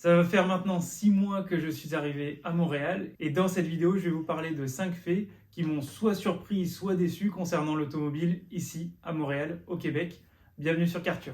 Ça va faire maintenant 6 mois que je suis arrivé à Montréal et dans cette vidéo, je vais vous parler de 5 faits qui m'ont soit surpris, soit déçu concernant l'automobile ici à Montréal, au Québec. Bienvenue sur Carture.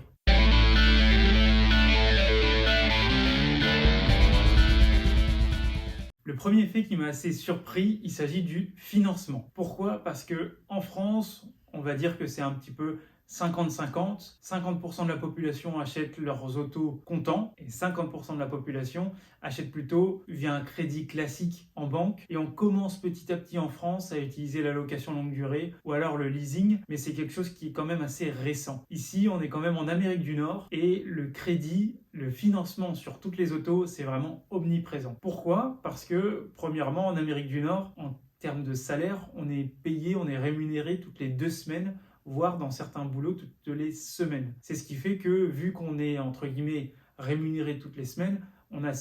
Le premier fait qui m'a assez surpris, il s'agit du financement. Pourquoi? Parce que en France, on va dire que c'est un petit peu 50-50. 50% de la population achète leurs autos comptant et 50% de la population achète plutôt via un crédit classique en banque. Et on commence petit à petit en France à utiliser la location longue durée ou alors le leasing, mais c'est quelque chose qui est quand même assez récent. Ici, on est quand même en Amérique du Nord et le crédit, le financement sur toutes les autos, c'est vraiment omniprésent. Pourquoi? Parce que, premièrement, en Amérique du Nord, en termes de salaire, on est payé, on est rémunéré toutes les 2 semaines, voire dans certains boulots toutes les semaines. C'est ce qui fait que, vu qu'on est, entre guillemets, rémunéré toutes les semaines, on a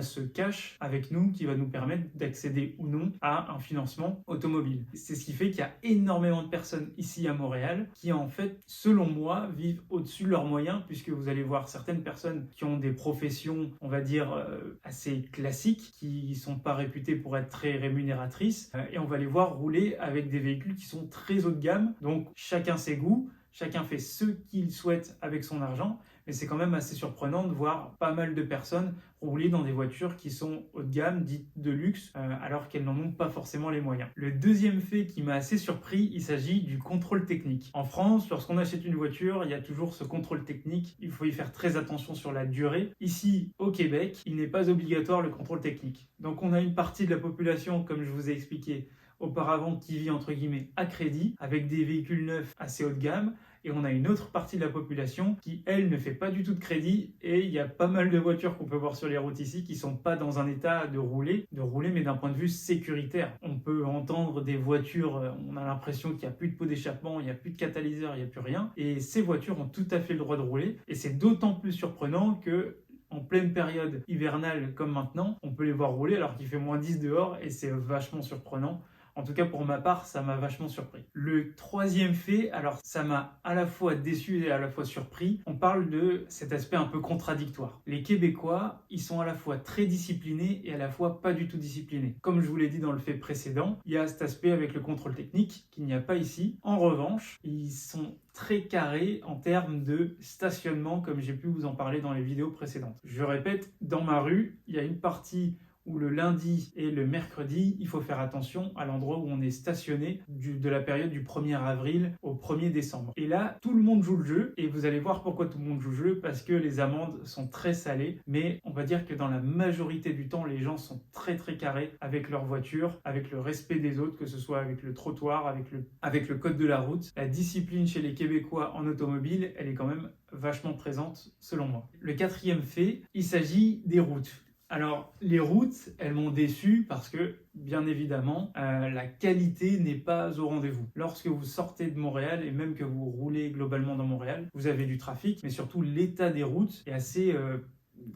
ce cash avec nous qui va nous permettre d'accéder ou non à un financement automobile. C'est ce qui fait qu'il y a énormément de personnes ici à Montréal qui, en fait, selon moi, vivent au-dessus de leurs moyens, puisque vous allez voir certaines personnes qui ont des professions, on va dire, assez classiques, qui ne sont pas réputées pour être très rémunératrices, et on va les voir rouler avec des véhicules qui sont très haut de gamme. Donc, chacun ses goûts. Chacun fait ce qu'il souhaite avec son argent, mais c'est quand même assez surprenant de voir pas mal de personnes rouler dans des voitures qui sont haut de gamme, dites de luxe, alors qu'elles n'en ont pas forcément les moyens. Le deuxième fait qui m'a assez surpris, il s'agit du contrôle technique. En France, lorsqu'on achète une voiture, il y a toujours ce contrôle technique. Il faut y faire très attention sur la durée. Ici, au Québec, il n'est pas obligatoire le contrôle technique. Donc on a une partie de la population, comme je vous ai expliqué auparavant, qui vit entre guillemets à crédit, avec des véhicules neufs assez haut de gamme, et on a une autre partie de la population qui, elle, ne fait pas du tout de crédit, et il y a pas mal de voitures qu'on peut voir sur les routes ici qui sont pas dans un état de rouler, mais d'un point de vue sécuritaire. On peut entendre des voitures, on a l'impression qu'il n'y a plus de pot d'échappement, il n'y a plus de catalyseur, il n'y a plus rien, et ces voitures ont tout à fait le droit de rouler, et c'est d'autant plus surprenant que en pleine période hivernale comme maintenant, on peut les voir rouler alors qu'il fait moins 10 dehors, et c'est vachement surprenant. En tout cas, pour ma part, ça m'a vachement surpris. Le troisième fait, alors ça m'a à la fois déçu et à la fois surpris. On parle de cet aspect un peu contradictoire. Les Québécois, ils sont à la fois très disciplinés et à la fois pas du tout disciplinés. Comme je vous l'ai dit dans le fait précédent, il y a cet aspect avec le contrôle technique qu'il n'y a pas ici. En revanche, ils sont très carrés en termes de stationnement, comme j'ai pu vous en parler dans les vidéos précédentes. Je répète, dans ma rue, il y a une partie où le lundi et le mercredi, il faut faire attention à l'endroit où on est stationné de la période du 1er avril au 1er décembre. Et là, tout le monde joue le jeu, et vous allez voir pourquoi tout le monde joue le jeu, parce que les amendes sont très salées, mais on va dire que dans la majorité du temps, les gens sont très très carrés avec leur voiture, avec le respect des autres, que ce soit avec le trottoir, avec le code de la route. La discipline chez les Québécois en automobile, elle est quand même vachement présente selon moi. Le quatrième fait, il s'agit des routes. Alors, les routes, elles m'ont déçu parce que, bien évidemment, la qualité n'est pas au rendez-vous. Lorsque vous sortez de Montréal, et même que vous roulez globalement dans Montréal, vous avez du trafic, mais surtout l'état des routes est assez,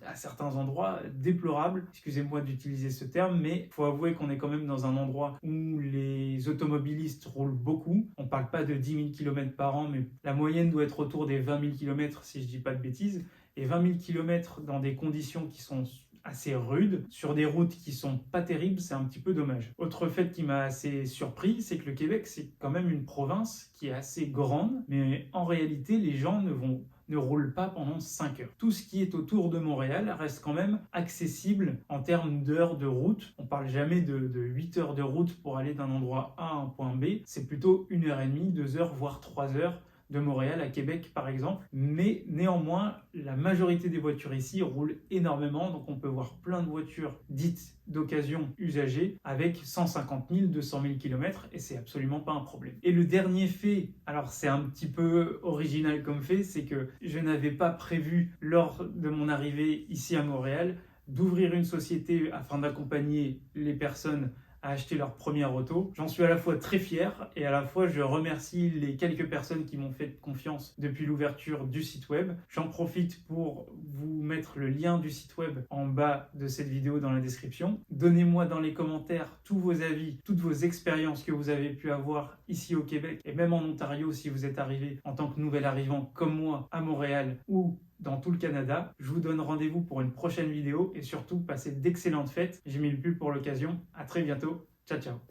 à certains endroits, déplorable. Excusez-moi d'utiliser ce terme, mais il faut avouer qu'on est quand même dans un endroit où les automobilistes roulent beaucoup. On ne parle pas de 10 000 km par an, mais la moyenne doit être autour des 20 000 km, si je ne dis pas de bêtises. Et 20 000 km dans des conditions qui sont assez rude, sur des routes qui sont pas terribles, c'est un petit peu dommage. Autre fait qui m'a assez surpris, c'est que le Québec, c'est quand même une province qui est assez grande, mais en réalité, les gens ne roulent pas pendant 5 heures. Tout ce qui est autour de Montréal reste quand même accessible en termes d'heures de route. On parle jamais de 8 heures de route pour aller d'un endroit A à un point B, c'est plutôt 1h30, 2 heures, voire 3 heures de Montréal à Québec par exemple, mais néanmoins la majorité des voitures ici roulent énormément, donc on peut voir plein de voitures dites d'occasion usagées avec 150 000, 200 000 km, et c'est absolument pas un problème. Et le dernier fait, alors c'est un petit peu original comme fait, c'est que je n'avais pas prévu lors de mon arrivée ici à Montréal d'ouvrir une société afin d'accompagner les personnes à acheter leur première auto. J'en suis à la fois très fier et à la fois je remercie les quelques personnes qui m'ont fait confiance depuis l'ouverture du site web. J'en profite pour vous mettre le lien du site web en bas de cette vidéo dans la description. Donnez-moi dans les commentaires tous vos avis, toutes vos expériences que vous avez pu avoir ici au Québec et même en Ontario si vous êtes arrivé en tant que nouvel arrivant comme moi à Montréal ou dans tout le Canada. Je vous donne rendez-vous pour une prochaine vidéo et surtout passez d'excellentes fêtes. J'ai mis le pull pour l'occasion. À très bientôt. Ciao ciao.